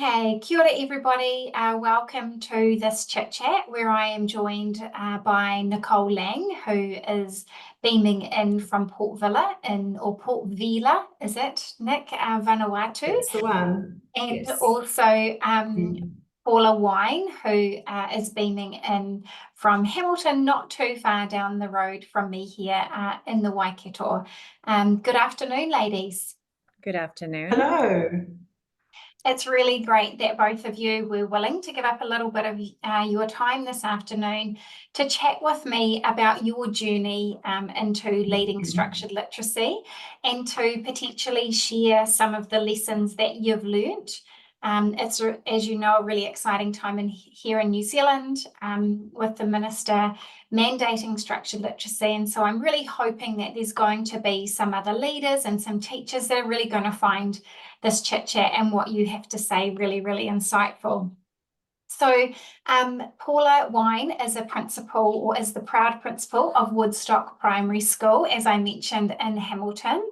Okay, kia ora everybody. Welcome to this chit chat where I am joined by Nik Laing, who is beaming in from Port Vila or Port Vila, is it, Nik, Vanuatu? That's the one. And Yes. also Paula Wine, who is beaming in from Hamilton, not too far down the road from me here in the Waikato. Good afternoon, ladies. Good afternoon. Hello. It's really great that both of you were willing to give up a little bit of your time this afternoon to chat with me about your journey into leading structured literacy and to potentially share some of the lessons that you've learnt. It's, as you know, a really exciting time here in New Zealand with the Minister mandating structured literacy. And so I'm really hoping that there's going to be some other leaders and some teachers that are really going to find this chit chat and what you have to say really, really insightful. So Paula Wine is a principal, or is the proud principal of Woodstock Primary School, as I mentioned, in Hamilton,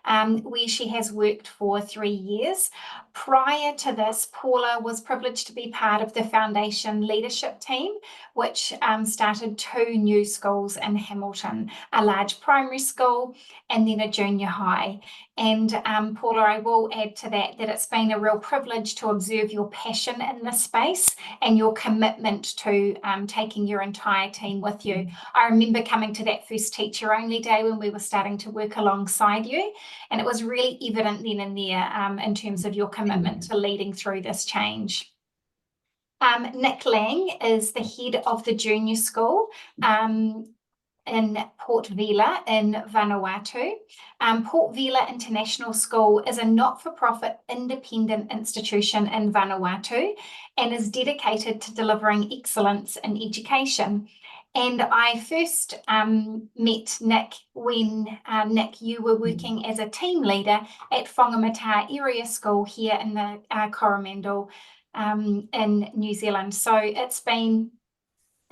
where she has worked for 3 years. Prior to this, Paula was privileged to be part of the foundation leadership team, which started 2 new schools in Hamilton, a large primary school and then a junior high. And Paula, I will add to that it's been a real privilege to observe your passion in this space and your commitment to taking your entire team with you. I remember coming to that first teacher only day when we were starting to work alongside you, and it was really evident then and there in terms of your commitment to leading through this change. Nik Laing is the head of the junior school in Port Vila in Vanuatu. Port Vila International School is a not-for-profit independent institution in Vanuatu and is dedicated to delivering excellence in education. And I first met Nik when, Nik, you were working as a team leader at Whangamata Area School here in the Coromandel in New Zealand. So it's been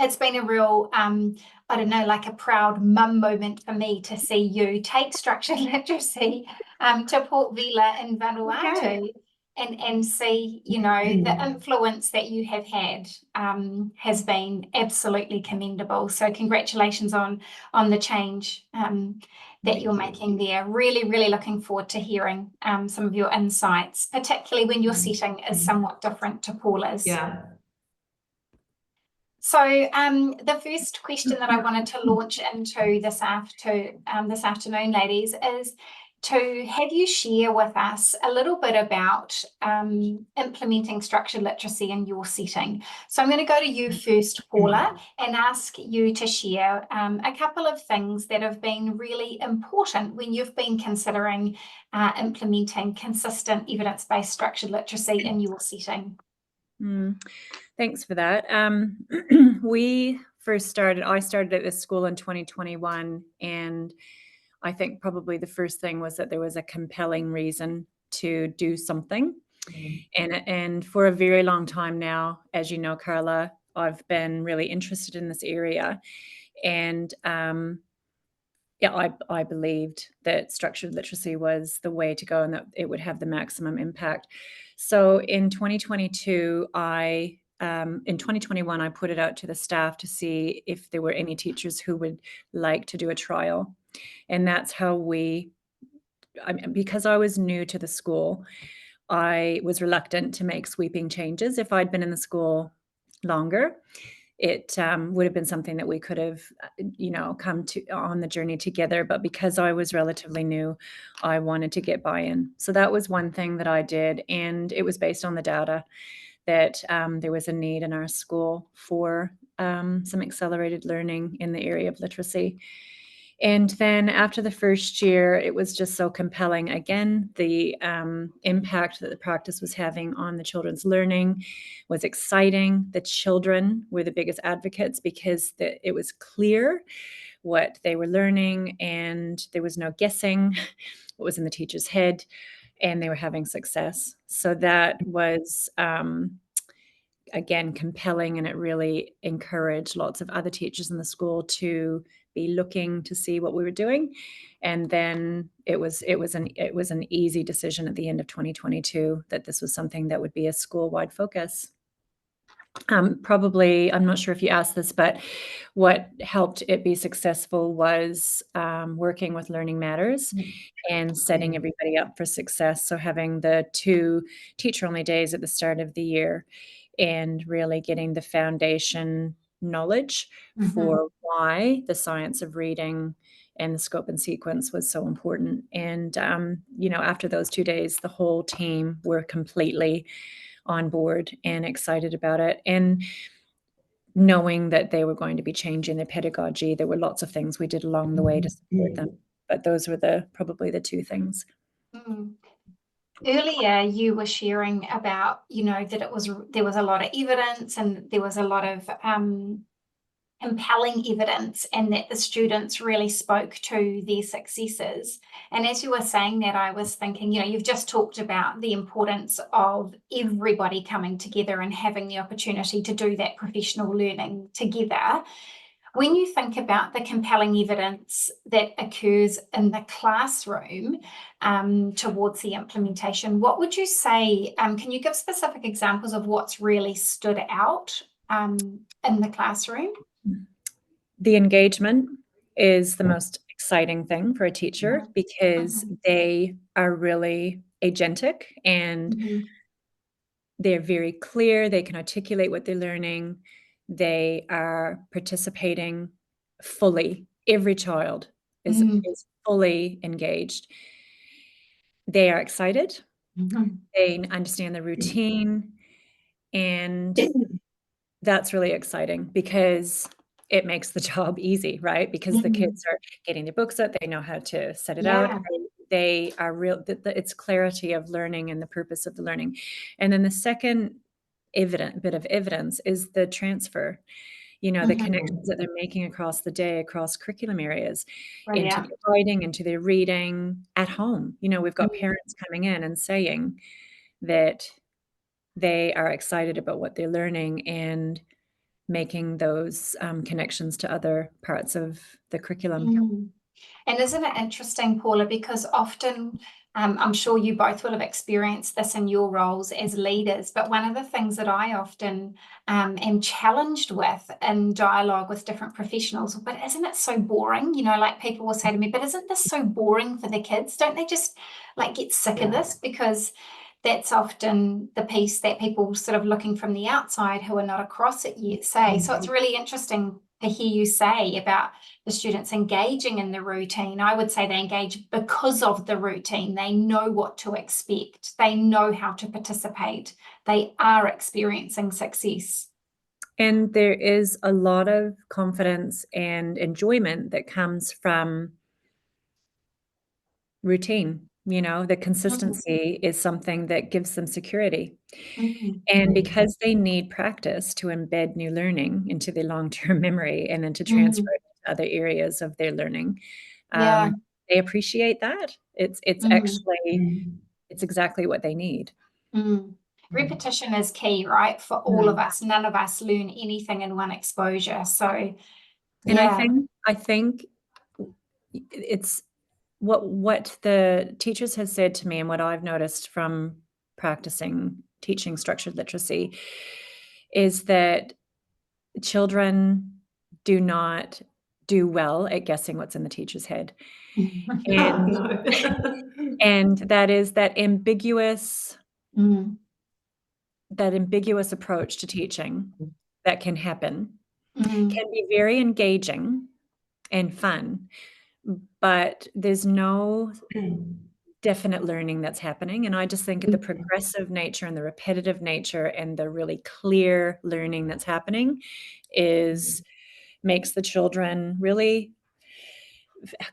a real, I don't know, like a proud mum moment for me to see you take structured literacy to Port Vila in Vanuatu and see, you know, the influence that you have had has been absolutely commendable. So congratulations on the change that you're making there. Really, really looking forward to hearing some of your insights, particularly when your setting is somewhat different to Paula's. Yeah. So the first question that I wanted to launch into this afternoon, ladies, is to have you share with us a little bit about implementing structured literacy in your setting. So I'm going to go to you first, Paula, and ask you to share a couple of things that have been really important when you've been considering implementing consistent evidence-based structured literacy in your setting. Thanks for that. I started at this school in 2021, and I think probably the first thing was that there was a compelling reason to do something. And for a very long time now, as you know, Carla, I've been really interested in this area. And I believed that structured literacy was the way to go and that it would have the maximum impact. So in 2022, in 2021, I put it out to the staff to see if there were any teachers who would like to do a trial. And that's how because I was new to the school, I was reluctant to make sweeping changes. If I'd been in the school longer, it would have been something that we could have, come to on the journey together. But because I was relatively new, I wanted to get buy-in. So that was one thing that I did. And it was based on the data that there was a need in our school for some accelerated learning in the area of literacy. And then after the first year, it was just so compelling. Again, the impact that the practice was having on the children's learning was exciting. The children were the biggest advocates because it was clear what they were learning and there was no guessing what was in the teacher's head, and they were having success. So that was, again, compelling, and it really encouraged lots of other teachers in the school to be looking to see what we were doing. And then it was an easy decision at the end of 2022 that this was something that would be a school-wide focus. Probably, I'm not sure if you asked this, but what helped it be successful was working with Learning Matters and setting everybody up for success. So having the 2 teacher-only days at the start of the year and really getting the foundation knowledge for why the science of reading and the scope and sequence was so important. And, after those 2 days, the whole team were completely on board and excited about it. And knowing that they were going to be changing their pedagogy, there were lots of things we did along the way to support them. But those were probably the 2 things. Mm. Earlier, you were sharing about, that there was a lot of evidence and there was a lot of compelling evidence, and that the students really spoke to their successes. And as you were saying that, I was thinking, you've just talked about the importance of everybody coming together and having the opportunity to do that professional learning together. When you think about the compelling evidence that occurs in the classroom towards the implementation, what would you say? Can you give specific examples of what's really stood out in the classroom? The engagement is the most exciting thing for a teacher because they are really agentic and they're very clear. They can articulate what they're learning. They are participating fully. Every child is fully engaged. They are excited. They understand the routine. And that's really exciting because it makes the job easy, right? Because the kids are getting their books out. They know how to set it out. And they are it's clarity of learning and the purpose of the learning. And then the second bit of evidence is the transfer, the connections that they're making across the day, across curriculum areas, into their writing, into their reading at home. We've got parents coming in and saying that they are excited about what they're learning and making those connections to other parts of the curriculum. And isn't it interesting, Paula, because often I'm sure you both will have experienced this in your roles as leaders, but one of the things that I often am challenged with in dialogue with different professionals, but isn't it so boring? Like people will say to me, but isn't this so boring for the kids? Don't they just get sick of this? Because that's often the piece that people sort of looking from the outside who are not across it yet say. So it's really interesting to hear you say about the students engaging in the routine. I would say they engage because of the routine. They know what to expect. They know how to participate. They are experiencing success. And there is a lot of confidence and enjoyment that comes from routine. The consistency is something that gives them security. And because they need practice to embed new learning into their long-term memory and then to transfer it to other areas of their learning, they appreciate that. It's actually, it's exactly what they need. Repetition is key, right? For all of us. None of us learn anything in one exposure. So, and I think it's what the teachers have said to me and what I've noticed from practicing teaching structured literacy is that children do not do well at guessing what's in the teacher's head. And that is that ambiguous approach to teaching that can happen can be very engaging and fun, but there's no definite learning that's happening. And I just think the progressive nature and the repetitive nature and the really clear learning that's happening makes the children really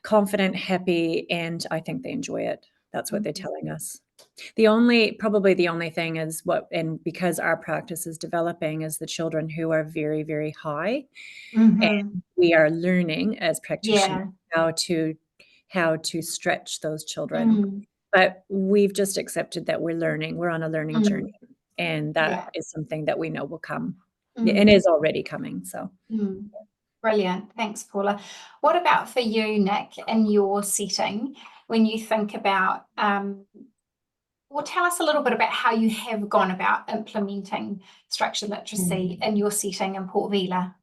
confident, happy, and I think they enjoy it. That's what they're telling us. Probably the only thing is and because our practice is developing, is the children who are very, very high. And we are learning as practitioners how to stretch those children. But we've just accepted that we're on a learning journey. And that is something that we know will come and is already coming. So. Brilliant. Thanks, Paula. What about for you, Nik, in your setting, when you think about, well, tell us a little bit about how you have gone about implementing structured literacy in your setting in Port Vila.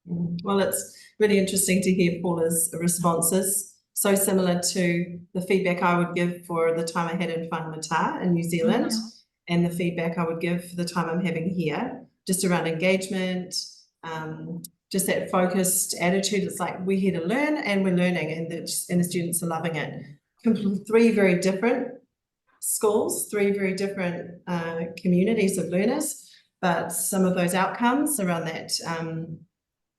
Well, it's really interesting to hear Paula's responses. So similar to the feedback I would give for the time I had in whangamata in New Zealand, and the feedback I would give for the time I'm having here, just around engagement, just that focused attitude. It's like we're here to learn and we're learning, and the students are loving it. Three very different schools, three very different communities of learners, but some of those outcomes around that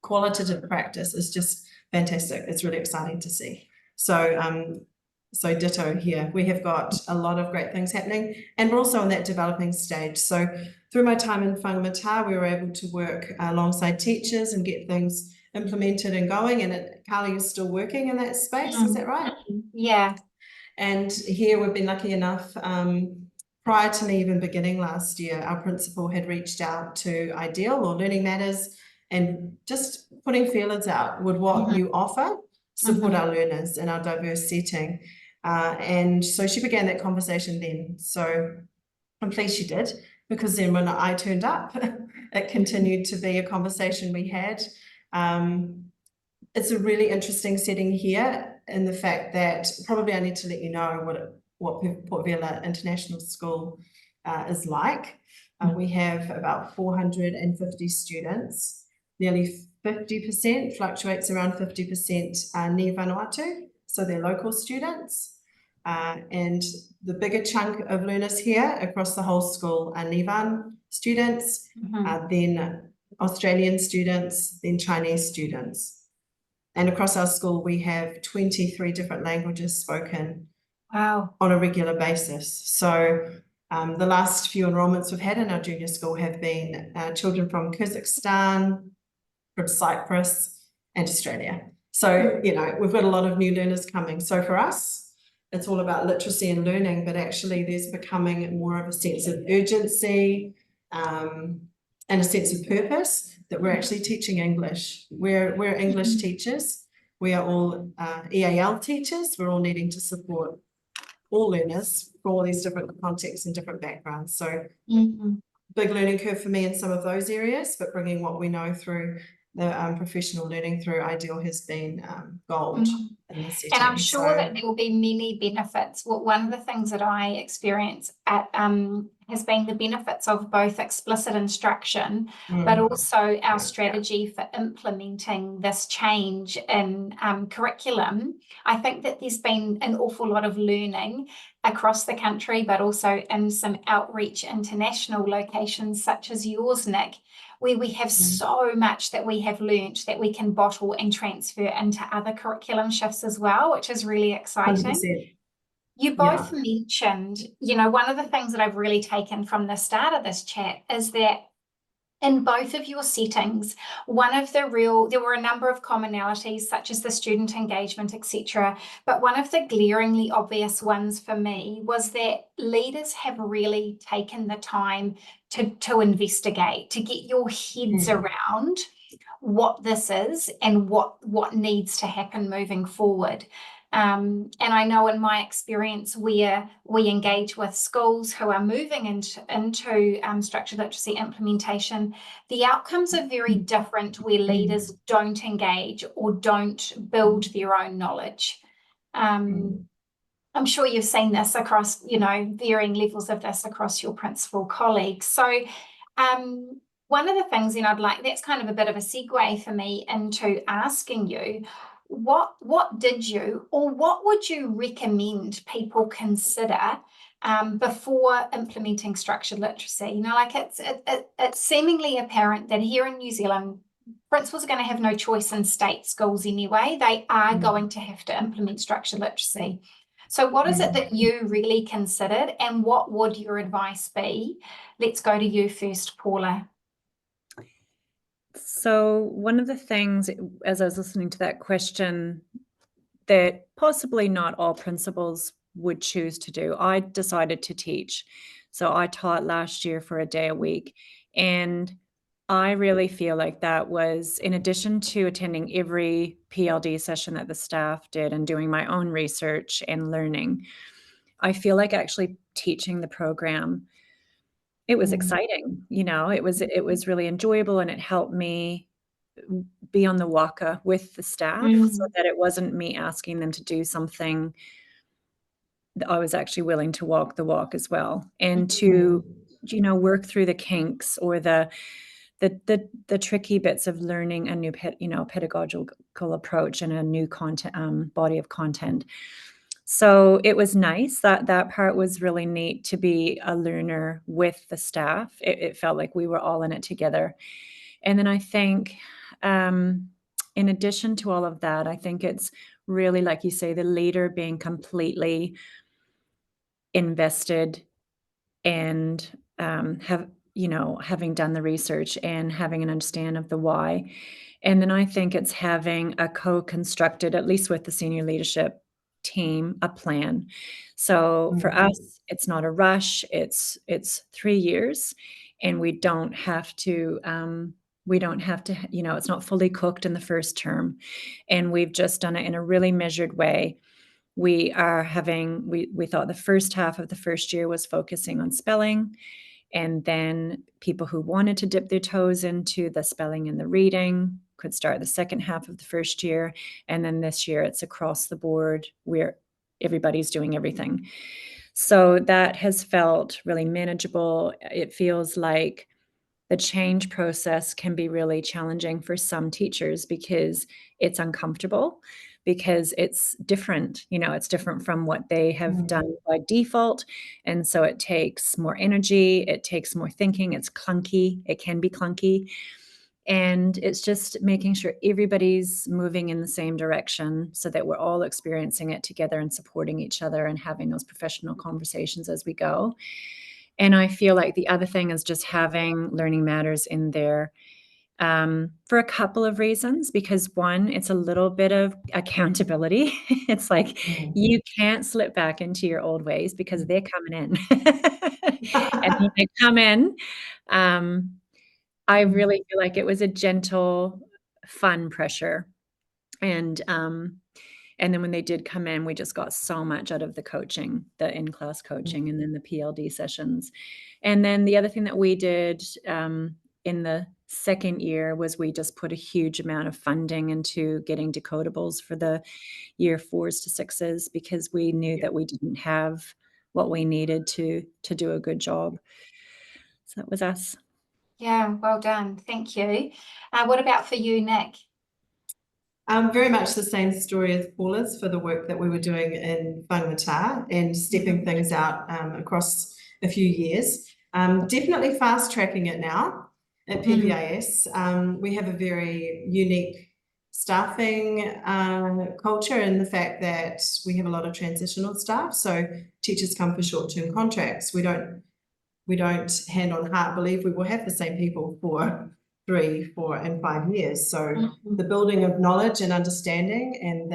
qualitative practice is just fantastic. It's really exciting to see. So ditto here. We have got a lot of great things happening, and we're also in that developing stage. So through my time in whangamata, we were able to work alongside teachers and get things implemented and going. And Carla, you're still working in that space, is that right? Yeah. And here we've been lucky enough, prior to me even beginning last year, our principal had reached out to Ideal or Learning Matters and just putting feelers out, would what you offer support our learners in our diverse setting. And so she began that conversation then. So I'm pleased she did, because then when I turned up, it continued to be a conversation we had. It's a really interesting setting here in the fact that probably I need to let you know what Port Vila International School is like. We have about 450 students. Nearly 50%, fluctuates around 50%, Ni Vanuatu, so they're local students. And the bigger chunk of learners here across the whole school are Nivan students, then Australian students, then Chinese students. And across our school, we have 23 different languages spoken on a regular basis. So the last few enrollments we've had in our junior school have been children from Kazakhstan, from Cyprus, and Australia. So, you know, we've got a lot of new learners coming. So for us, it's all about literacy and learning, but actually there's becoming more of a sense of urgency and a sense of purpose that we're actually teaching English. We're English teachers. We are all EAL teachers. We're all needing to support all learners for all these different contexts and different backgrounds. So big learning curve for me in some of those areas, but bringing what we know through the professional learning through Ideal has been gold in this setting. And I'm sure that there will be many benefits. One of the things that I experience at has been the benefits of both explicit instruction, but also our strategy for implementing this change in curriculum. I think that there's been an awful lot of learning across the country, but also in some outreach international locations such as yours, Nik, where we have so much that we have learnt that we can bottle and transfer into other curriculum shifts as well, which is really exciting. 100%. You both mentioned, you know, one of the things that I've really taken from the start of this chat is that in both of your settings, there were a number of commonalities such as the student engagement, etc. But one of the glaringly obvious ones for me was that leaders have really taken the time to investigate, to get your heads around what this is and what needs to happen moving forward. And I know in my experience where we engage with schools who are moving into structured literacy implementation, the outcomes are very different where leaders don't engage or don't build their own knowledge. I'm sure you've seen this across, you know, varying levels of this across your principal colleagues. So one of the things, and that's kind of a bit of a segue for me into asking you, what did you, or what would you recommend people consider before implementing structured literacy? You know, like it's seemingly apparent that here in New Zealand, principals are going to have no choice in state schools anyway. They are going to have to implement structured literacy. So what is it that you really considered, and what would your advice be? Let's go to you first, Paula. So one of the things, as I was listening to that question, that possibly not all principals would choose to do, I decided to teach. So I taught last year for a day a week. And I really feel like that was, in addition to attending every PLD session that the staff did and doing my own research and learning, I feel like actually teaching the program, it was exciting, it was really enjoyable, and it helped me be on the waka with the staff so that it wasn't me asking them to do something that I was actually willing to walk the walk as well, and to, work through the kinks or the tricky bits of learning a new pedagogical approach and a new content, body of content. So it was nice that part was really neat, to be a learner with the staff. It felt like we were all in it together. And then I think, in addition to all of that, I think it's really, like you say, the leader being completely invested and having done the research and having an understanding of the why. And then I think it's having a co-constructed, at least with the senior leadership team, a plan. So for us, it's not a rush. It's 3 years, and we don't have to, it's not fully cooked in the first term. And we've just done it in a really measured way. We thought the first half of the first year was focusing on spelling, and then people who wanted to dip their toes into the spelling and the reading could start the second half of the first year. And then this year it's across the board where everybody's doing everything. So that has felt really manageable. It feels like the change process can be really challenging for some teachers because it's uncomfortable, because it's different. It's different from what they have done by default. And so it takes more energy, it takes more thinking, it's clunky, it can be clunky. And it's just making sure everybody's moving in the same direction so that we're all experiencing it together and supporting each other and having those professional conversations as we go. And I feel like the other thing is just having Learning Matters in there, for a couple of reasons. Because one, it's a little bit of accountability. It's like you can't slip back into your old ways because they're coming in. And when they come in, I really feel like it was a gentle, fun pressure. And then when they did come in, we just got so much out of the coaching, the in-class coaching, and then the PLD sessions. And then the other thing that we did, in the second year, was we just put a huge amount of funding into getting decodables for the year 4s to 6s, because we knew that we didn't have what we needed to do a good job. So that was us. Yeah, well done. Thank you. What about for you, Nik? Very much the same story as Paula's for the work that we were doing in whangata and stepping things out across a few years. Definitely fast tracking it now at PVIS. We have a very unique staffing culture in the fact that we have a lot of transitional staff. So teachers come for short-term contracts. We don't hand on heart believe we will have the same people for 3, 4, and 5 years. So the building of knowledge and understanding and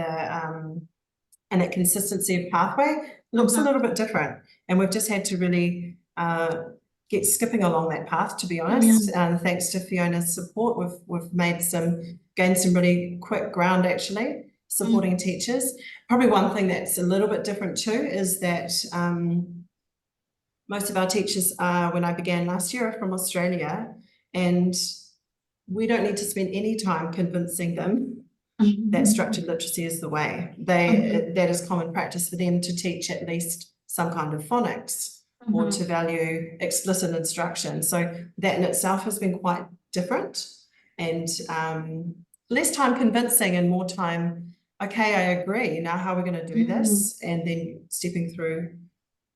that consistency of pathway looks a little bit different. And we've just had to really get skipping along that path, to be honest. Thanks to Fiona's support, we've gained some really quick ground, actually, supporting teachers. Probably one thing that's a little bit different too is that most of our teachers when I began last year, are from Australia, and we don't need to spend any time convincing them that structured literacy is the way. That is common practice for them to teach at least some kind of phonics or to value explicit instruction. So that in itself has been quite different, and less time convincing and more time, okay, I agree, now how are we going to do this? And then stepping through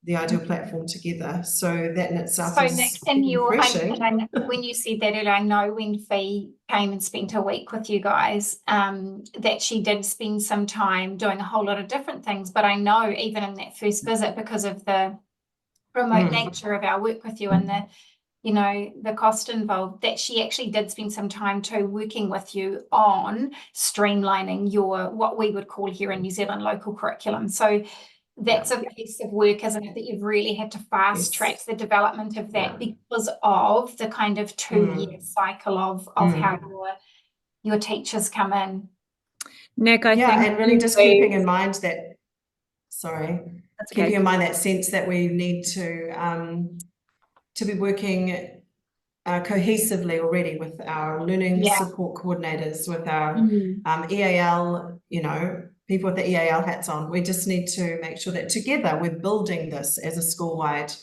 the ideal platform together. So that in itself is Nik, refreshing. when you said that earlier, I know when Fee came and spent a week with you guys, that she did spend some time doing a whole lot of different things. But I know even in that first visit, because of the remote nature of our work with you and the cost involved, that she actually did spend some time too working with you on streamlining your, what we would call here in New Zealand, local curriculum. So that's a piece of work, isn't it, that you've really had to fast track the development of that because of the kind of 2-year cycle of how your teachers come in. Nik, I think and really just keeping in mind that, keeping in mind that sense that we need to be working cohesively already with our learning support coordinators, with our EAL, people with the EAL hats on. We just need to make sure that together we're building this as a school-wide,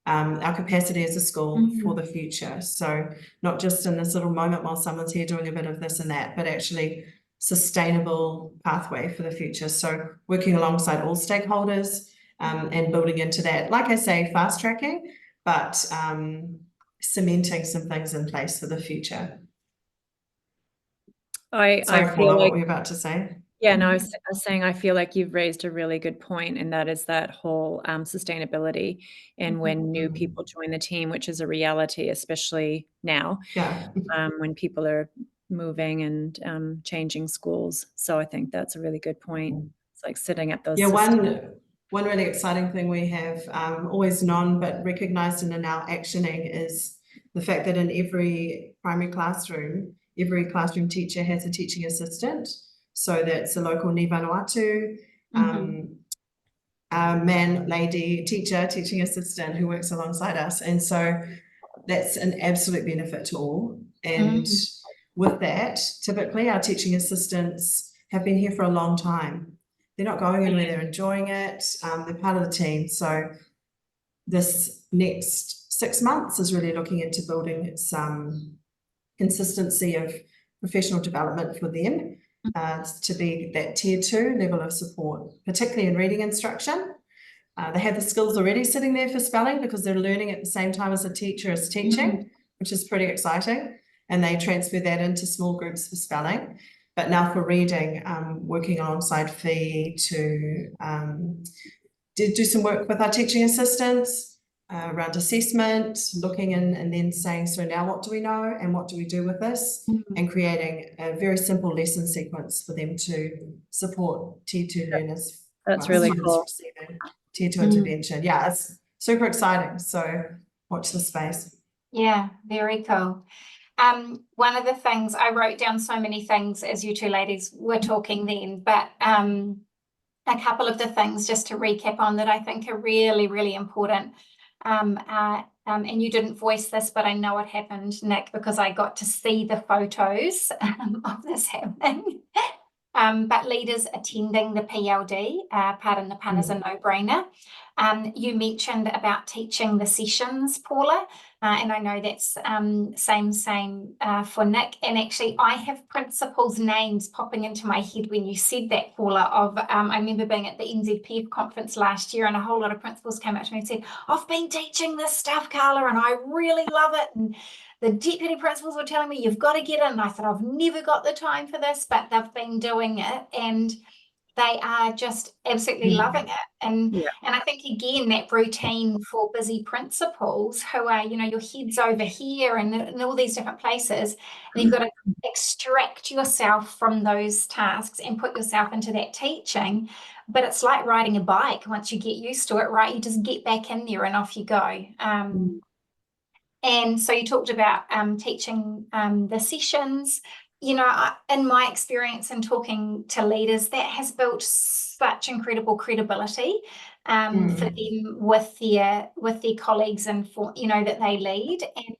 our capacity as a school for the future. So not just in this little moment while someone's here doing a bit of this and that, but actually sustainable pathway for the future. So working alongside all stakeholders and building into that, like I say, fast tracking, but cementing some things in place for the future. I Sorry, feel Paula, like, what were you about to say? yeah, no, I was saying I feel like you've raised a really good point, and that is that whole sustainability, and when new people join the team, which is a reality, especially now, when people are moving and changing schools. So I think that's a really good point. It's like sitting at those. One really exciting thing we have always known but recognized and are now actioning is the fact that in every primary classroom, every classroom teacher has a teaching assistant. So that's a local Ni Vanuatu man, lady, teacher, teaching assistant who works alongside us. And so that's an absolute benefit to all. And with that, typically our teaching assistants have been here for a long time. They're not going anywhere, they're enjoying it, they're part of the team. So this next 6 months is really looking into building some consistency of professional development for them to be that tier 2 level of support, particularly in reading instruction. They have the skills already sitting there for spelling because they're learning at the same time as a teacher is teaching, which is pretty exciting. And they transfer that into small groups for spelling. But now for reading, working alongside Fee to do some work with our teaching assistants around assessment, looking in and then saying, so now what do we know and what do we do with this? And creating a very simple lesson sequence for them to support tier 2 learners. That's really cool. Receiving tier 2 intervention. Yeah, it's super exciting. So watch the space. Yeah, very cool. One of the things, I wrote down so many things as you two ladies were talking then, but a couple of the things just to recap on that I think are really, really important. And you didn't voice this, but I know it happened, Nik, because I got to see the photos of this happening. But leaders attending the PLD, pardon the pun, is a no-brainer. You mentioned about teaching the sessions, Paula, and I know that's same for Nik. And actually, I have principals' names popping into my head when you said that, Paula. I remember being at the NZPF conference last year, and a whole lot of principals came up to me and said, "I've been teaching this stuff, Carla, and I really love it." And the deputy principals were telling me, "You've got to get in." And I thought, I've never got the time for this, but they've been doing it, and they are just absolutely loving it. And I think, again, that routine for busy principals who are, your head's over here and all these different places, and you've got to extract yourself from those tasks and put yourself into that teaching. But it's like riding a bike. Once you get used to it, right, you just get back in there and off you go. And so you talked about teaching the sessions. In my experience in talking to leaders, that has built such incredible credibility for them with their colleagues and for that they lead. And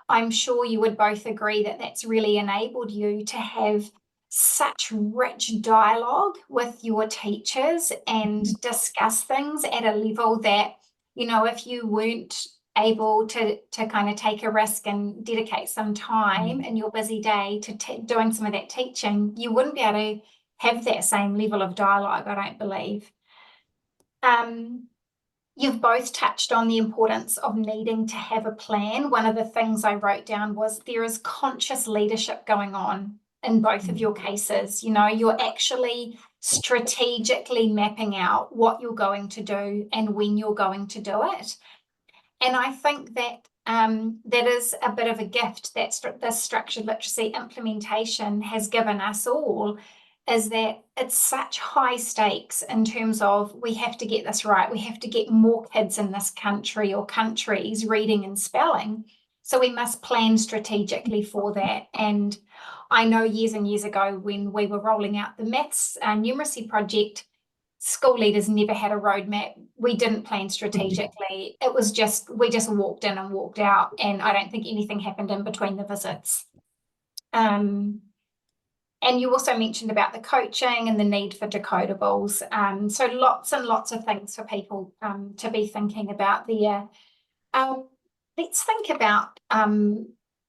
I'm sure you would both agree that that's really enabled you to have such rich dialogue with your teachers and discuss things at a level that, if you weren't able to kind of take a risk and dedicate some time in your busy day to doing some of that teaching, you wouldn't be able to have that same level of dialogue, I don't believe. You've both touched on the importance of needing to have a plan. One of the things I wrote down was there is conscious leadership going on in both of your cases. You're actually strategically mapping out what you're going to do and when you're going to do it. And I think that that is a bit of a gift that this structured literacy implementation has given us all, is that it's such high stakes in terms of we have to get this right. We have to get more kids in this country or countries reading and spelling. So we must plan strategically for that. And I know years and years ago when we were rolling out the maths numeracy project, school leaders never had a roadmap. We didn't plan strategically. It was just, we just walked in and walked out. And I don't think anything happened in between the visits. And you also mentioned about the coaching and the need for decodables. So lots and lots of things for people to be thinking about there. Let's think about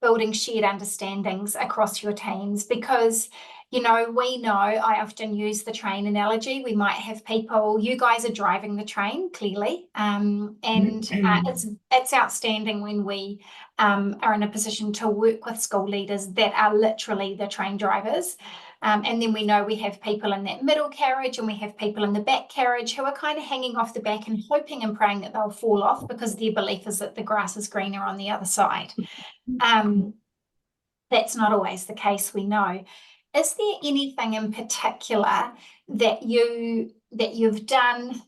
building shared understandings across your teams, because, you know, I often use the train analogy. We might have people, you guys are driving the train, clearly, and it's outstanding when we are in a position to work with school leaders that are literally the train drivers. And then we know we have people in that middle carriage and we have people in the back carriage who are kind of hanging off the back and hoping and praying that they'll fall off because their belief is that the grass is greener on the other side. That's not always the case, we know. Is there anything in particular that you've done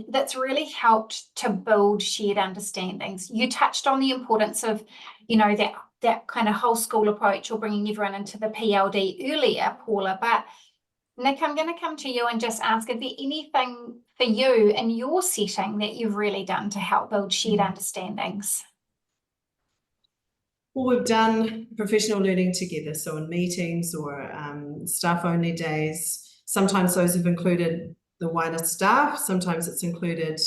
that's really helped to build shared understandings? You touched on the importance of, you know, that kind of whole school approach or bringing everyone into the PLD earlier, Paula, but Nik, I'm going to come to you and just ask, is there anything for you in your setting that you've really done to help build shared understandings? Well, we've done professional learning together, so in meetings or staff-only days. Sometimes those have included the wider staff, sometimes it's included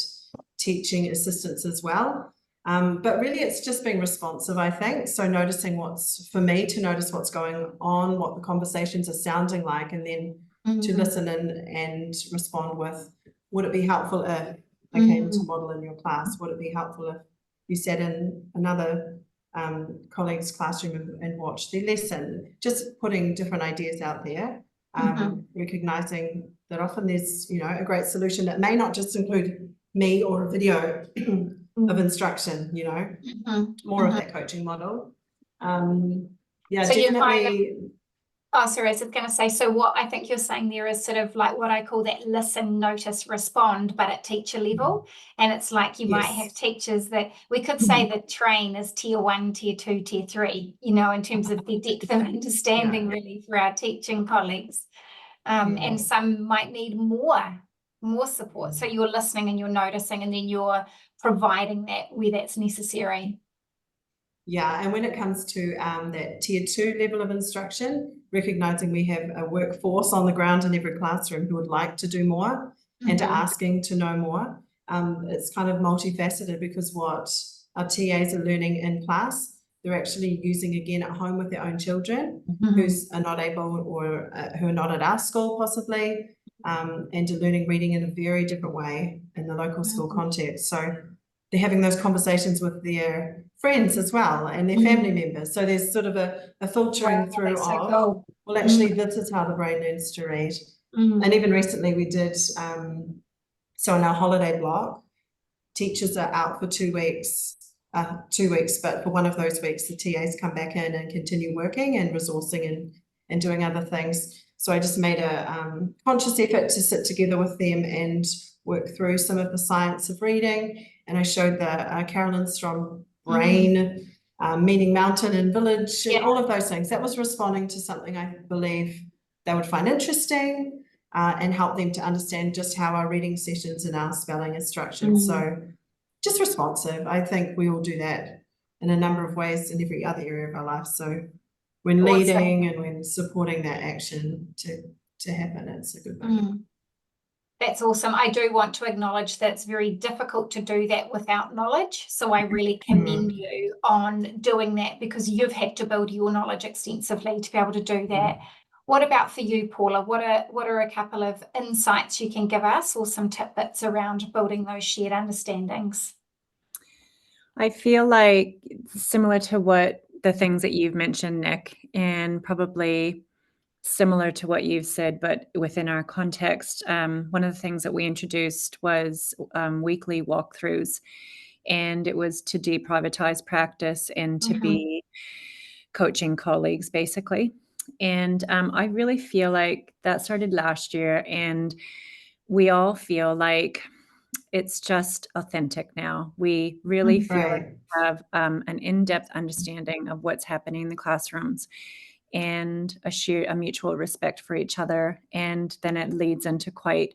teaching assistants as well. But really it's just being responsive, I think. So noticing to notice what's going on, what the conversations are sounding like, and then to listen and respond with, would it be helpful if I came to model in your class? Would it be helpful if you sat in another colleague's classroom and watched their lesson? Just putting different ideas out there, recognizing that often there's, you know, a great solution that may not just include me or a video of instruction, you know, more of that coaching model. Yeah, so definitely. Oh, sorry, I was going to say, so what I think you're saying there is sort of like what I call that listen, notice, respond, but at teacher level. And it's like you might have teachers that we could say the train is tier 1, tier 2, tier 3, you know, in terms of the depth of understanding really for our teaching colleagues. And some might need more support. So you're listening and you're noticing, and then you're providing that where that's necessary. Yeah, and when it comes to that tier 2 level of instruction, recognizing we have a workforce on the ground in every classroom who would like to do more and are asking to know more. It's kind of multifaceted, because what our TAs are learning in class, they're actually using again at home with their own children who are not able, or who are not at our school possibly, and are learning reading in a very different way in the local school context. So they're having those conversations with their friends as well and their family members. So there's sort of a filtering through of, well, actually, this is how the brain learns to read. And even recently we did, so in our holiday block, teachers are out for 2 weeks, but for one of those weeks, the TAs come back in and continue working and resourcing and doing other things. So I just made a conscious effort to sit together with them and work through some of the science of reading. And I showed the Carolyn Strom brain, meaning mountain and village, and all of those things. That was responding to something I believe they would find interesting, and help them to understand just how our reading sessions and our spelling is structured. So just responsive. I think we all do that in a number of ways in every other area of our life. So when leading and when supporting that action to happen, it's a good thing. That's awesome. I do want to acknowledge that it's very difficult to do that without knowledge. So I really commend you on doing that, because you've had to build your knowledge extensively to be able to do that. What about for you, Paula? What are a couple of insights you can give us, or some tidbits around building those shared understandings? I feel like similar to what the things that you've mentioned, Nik, and probably similar to what you've said, but within our context, one of the things that we introduced was weekly walkthroughs, and it was to deprivatize practice and to be coaching colleagues, basically. And I really feel like that started last year, and we all feel like it's just authentic now. We really feel like Right. we have an in-depth understanding of what's happening in the classrooms, and a mutual respect for each other. And then it leads into quite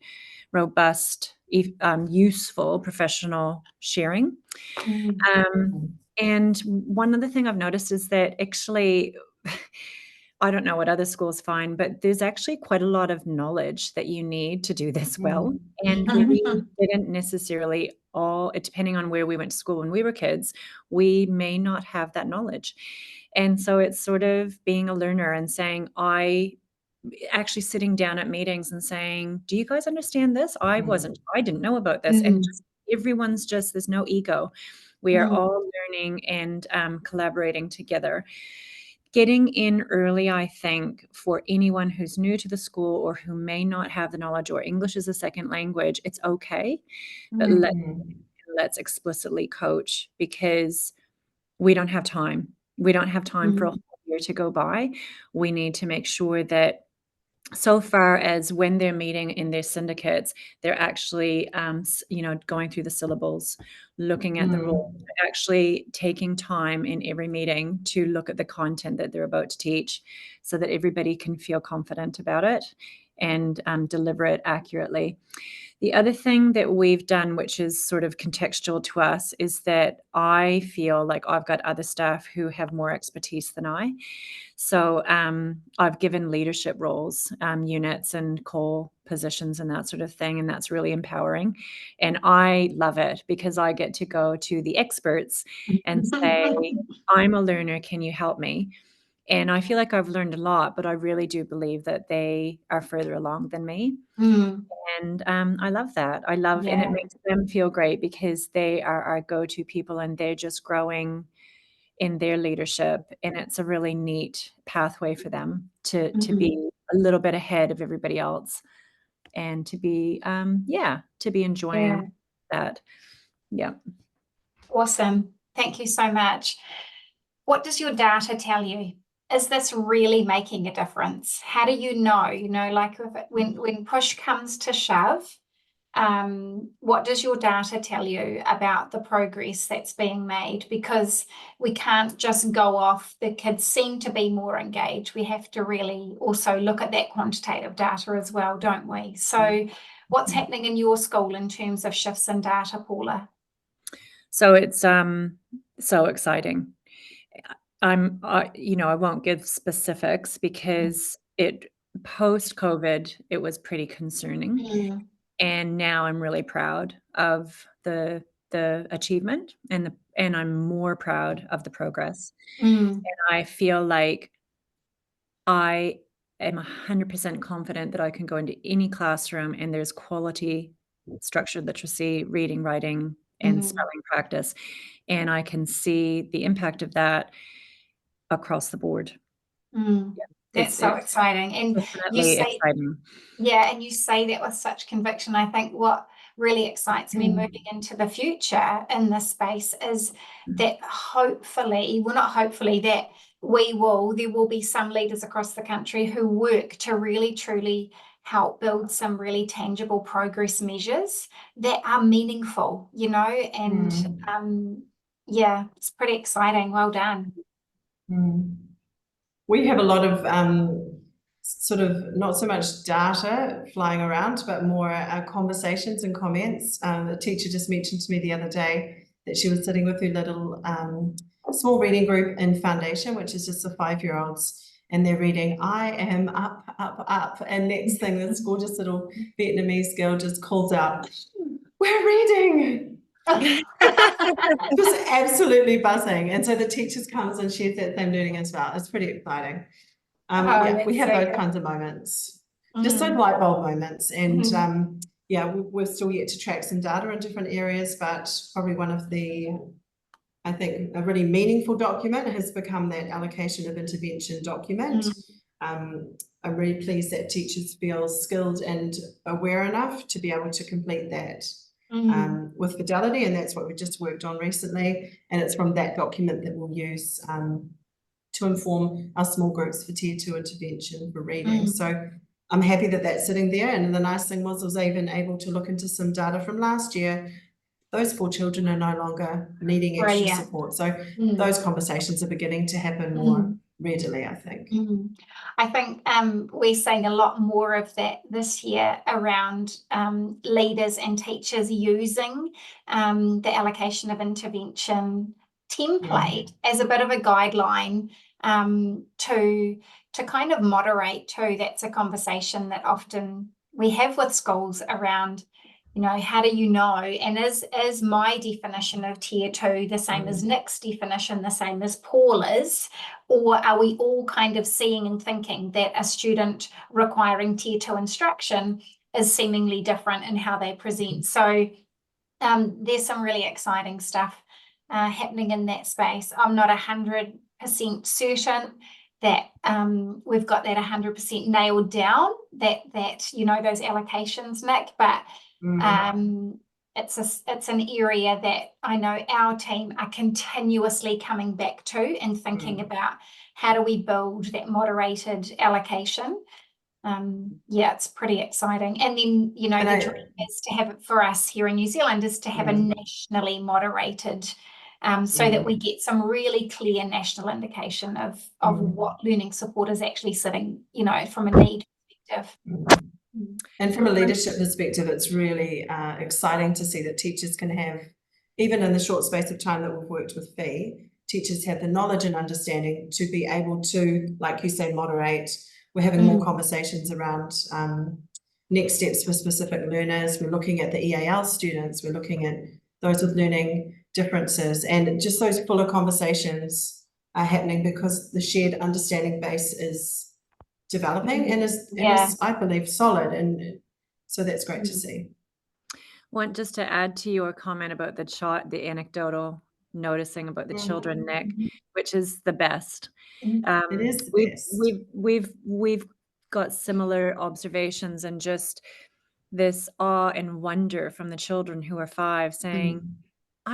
robust, useful professional sharing. Mm. And one other thing I've noticed is that actually, I don't know what other schools find, but there's actually quite a lot of knowledge that you need to do this well. And we didn't necessarily all, depending on where we went to school when we were kids, we may not have that knowledge. And so it's sort of being a learner and saying, actually sitting down at meetings and saying, do you guys understand this? I didn't know about this. And just everyone's just, there's no ego. We are all learning and collaborating together. Getting in early, I think, for anyone who's new to the school or who may not have the knowledge or English is a second language, it's okay. But let's explicitly coach, because we don't have time. We don't have time for a whole year to go by. We need to make sure that, so far as when they're meeting in their syndicates, they're actually, going through the syllables, looking at the rules, actually taking time in every meeting to look at the content that they're about to teach, so that everybody can feel confident about it and deliver it accurately. The other thing that we've done, which is sort of contextual to us, is that I feel like I've got other staff who have more expertise than I. So I've given leadership roles, units and core positions and that sort of thing. And that's really empowering. And I love it, because I get to go to the experts and say, I'm a learner, can you help me? And I feel like I've learned a lot, but I really do believe that they are further along than me. And I love that. And it makes them feel great, because they are our go-to people and they're just growing in their leadership. And it's a really neat pathway for them to be a little bit ahead of everybody else, and to be enjoying that. Yeah. Awesome. Thank you so much. What does your data tell you? Is this really making a difference? How do you know? Like when push comes to shove, what does your data tell you about the progress that's being made? Because we can't just go off, the kids seem to be more engaged. We have to really also look at that quantitative data as well, don't we? So what's happening in your school in terms of shifts in data, Paula? So it's so exciting. I won't give specifics, because post-COVID, it was pretty concerning. And now I'm really proud of the achievement, and I'm more proud of the progress. And I feel like I am 100% confident that I can go into any classroom and there's quality structured literacy, reading, writing, and spelling practice. And I can see the impact of that across the board. That's so exciting. And you Definitely say, exciting. and you say that with such conviction. I think what really excites me moving into the future in this space is that that there will be some leaders across the country who work to really truly help build some really tangible progress measures that are meaningful, and it's pretty exciting. Well done. We have a lot of sort of not so much data flying around, but more conversations and comments. A teacher just mentioned to me the other day that she was sitting with her little small reading group in foundation, which is just the 5-year-olds, and they're reading, I am up, up, up. And next thing, this gorgeous little Vietnamese girl just calls out, we're reading. Just absolutely buzzing. And so the teachers comes and shares that same learning as well. It's pretty exciting. We have those kinds of moments, just those light bulb moments. And we're still yet to track some data in different areas, but probably one of I think a really meaningful document has become that allocation of intervention document. I'm really pleased that teachers feel skilled and aware enough to be able to complete that with fidelity, and that's what we just worked on recently. And it's from that document that we'll use to inform our small groups for Tier 2 intervention for reading. So I'm happy that that's sitting there. And the nice thing was even able to look into some data from last year. Those 4 children are no longer needing extra support. So those conversations are beginning to happen more readily, I think. I think we're seeing a lot more of that this year around leaders and teachers using the allocation of intervention template as a bit of a guideline to kind of moderate too. That's a conversation that often we have with schools around, you know, how do you know? And is my definition of Tier 2 the same as Nik's definition, the same as Paula's? Or are we all kind of seeing and thinking that a student requiring Tier 2 instruction is seemingly different in how they present? So there's some really exciting stuff happening in that space. I'm not 100% certain that we've got that 100% nailed down, that you know, those allocations, Nik, but it's an area that I know our team are continuously coming back to and thinking about how do we build that moderated allocation. Yeah, it's pretty exciting. And then, you know, the dream is to have it for us here in New Zealand is to have a nationally moderated so that we get some really clear national indication of what learning support is actually sitting, you know, from a need perspective. And from a leadership perspective, it's really exciting to see that teachers can have, even in the short space of time that we've worked with FEE, teachers have the knowledge and understanding to be able to, like you say, moderate. We're having more conversations around next steps for specific learners. We're looking at the EAL students. We're looking at those with learning differences, and just those fuller conversations are happening because the shared understanding base is developing and is, I believe, solid, and so that's great to see. Want just to add to your comment about the anecdotal noticing about the children, Nik, which is the best. It is the best. We've got similar observations and just this awe and wonder from the children who are 5 saying,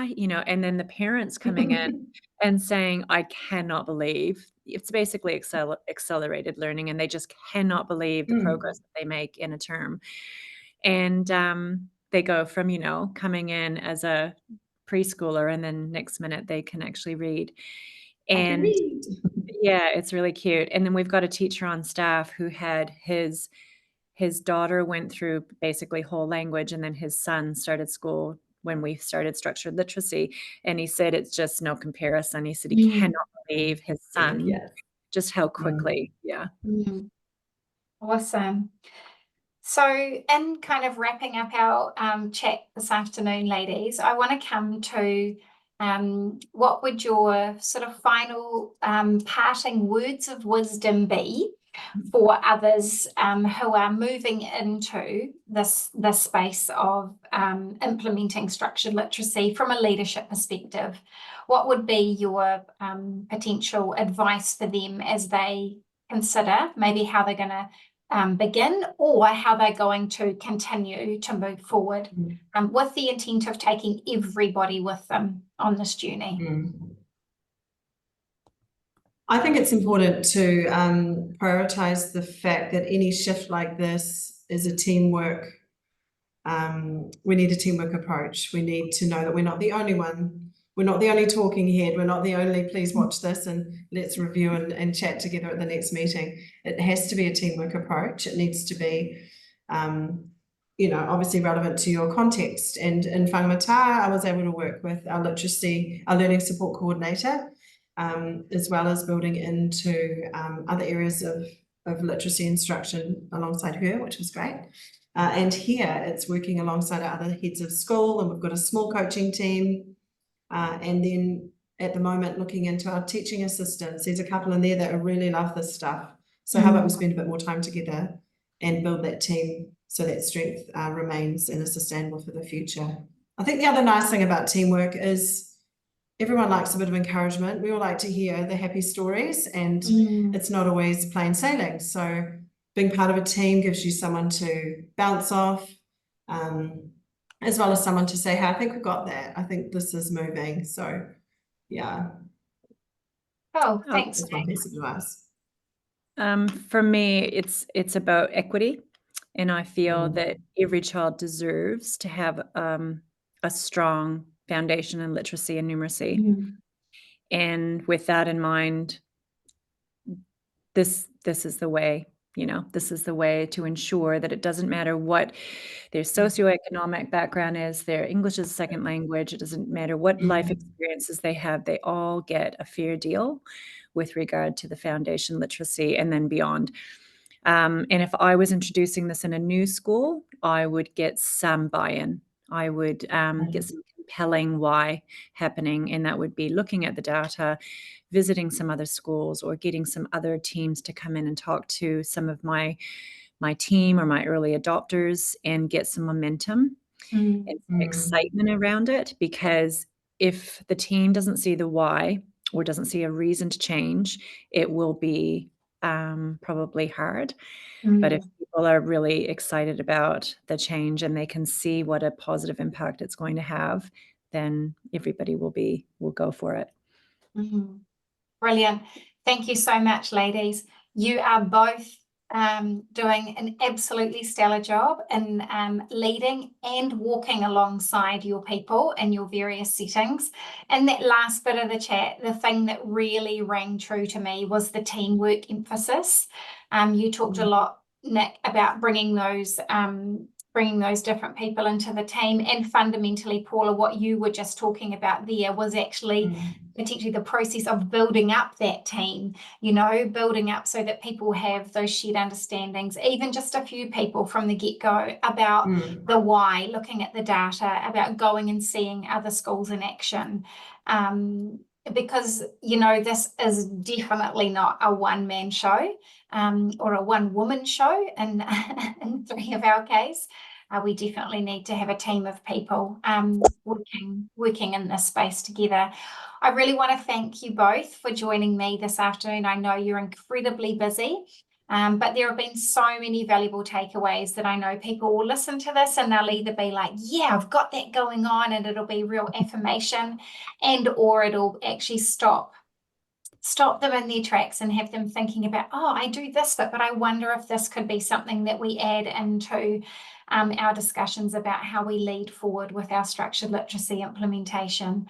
you know, and then the parents coming in and saying, I cannot believe it's basically accelerated learning, and they just cannot believe the progress that they make in a term. And they go from, you know, coming in as a preschooler, and then next minute they can actually read. And yeah, it's really cute. And then we've got a teacher on staff who had his daughter went through basically whole language, and then his son started school when we started structured literacy, and he said it's just no comparison. He said he cannot believe his son, just how quickly. Awesome. So in kind of wrapping up our chat this afternoon, ladies, I want to come to what would your sort of final parting words of wisdom be for others who are moving into this space of implementing structured literacy from a leadership perspective? What would be your potential advice for them as they consider maybe how they're going to begin, or how they're going to continue to move forward with the intent of taking everybody with them on this journey? I think it's important to prioritize the fact that any shift like this is a teamwork. We need a teamwork approach. We need to know that we're not the only one. We're not the only talking head. We're not the only, please watch this and let's review and chat together at the next meeting. It has to be a teamwork approach. It needs to be, you know, obviously relevant to your context. And in Whangamata, I was able to work with our learning support coordinator, as well as building into other areas of literacy instruction alongside her, which was great. And here it's working alongside our other heads of school, and we've got a small coaching team. And then at the moment, looking into our teaching assistants, there's a couple in there that really love this stuff. So how about we spend a bit more time together and build that team so that strength remains and is sustainable for the future. I think the other nice thing about teamwork is everyone likes a bit of encouragement. We all like to hear the happy stories, and it's not always plain sailing. So being part of a team gives you someone to bounce off, as well as someone to say, hey, I think we've got that. I think this is moving. So, yeah. Oh, thanks. That's one piece of advice. For me, it's about equity, and I feel Mm. that every child deserves to have a strong foundation in literacy and numeracy. Mm. And with that in mind, this is the way, this is the way to ensure that it doesn't matter what their socioeconomic background is, their English is a second language, it doesn't matter what life experiences they have, they all get a fair deal with regard to the foundation literacy and then beyond. And if I was introducing this in a new school, I would get some buy-in. I would get some compelling why happening, and that would be looking at the data, visiting some other schools, or getting some other teams to come in and talk to some of my team or my early adopters and get some momentum and some excitement around it. Because if the team doesn't see the why or doesn't see a reason to change, it will be probably hard. But if people are really excited about the change and they can see what a positive impact it's going to have, then everybody will go for it. Brilliant. Thank you so much, ladies. You are both doing an absolutely stellar job in leading and walking alongside your people in your various settings. And that last bit of the chat, the thing that really rang true to me was the teamwork emphasis. You talked a lot, Nik, about bringing those different people into the team, and fundamentally, Paula, what you were just talking about there was actually potentially the process of building up that team, building up so that people have those shared understandings, even just a few people from the get-go, about the why, looking at the data, about going and seeing other schools in action. Because, this is definitely not a one-man show or a one-woman show in 3 of our case. We definitely need to have a team of people working in this space together. I really want to thank you both for joining me this afternoon. I know you're incredibly busy, but there have been so many valuable takeaways that I know people will listen to this and they'll either be like, yeah, I've got that going on, and it'll be real affirmation, or it'll actually stop them in their tracks and have them thinking about, oh, I do this bit, but I wonder if this could be something that we add into our discussions about how we lead forward with our structured literacy implementation.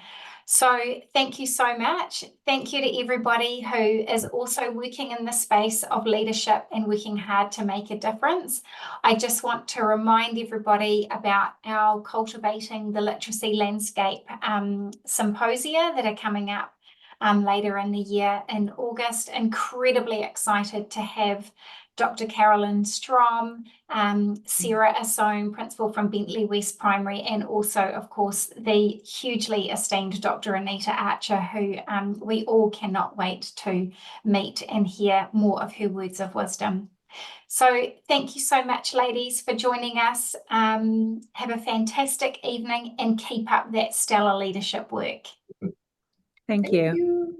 So thank you so much. Thank you to everybody who is also working in the space of leadership and working hard to make a difference. I just want to remind everybody about our Cultivating the Literacy Landscape symposia that are coming up later in the year in August. Incredibly excited to have Dr. Carolyn Strom, Sarah Assone, principal from Bentley West Primary, and also, of course, the hugely esteemed Dr. Anita Archer, who we all cannot wait to meet and hear more of her words of wisdom. So thank you so much, ladies, for joining us. Have a fantastic evening and keep up that stellar leadership work. Thank you.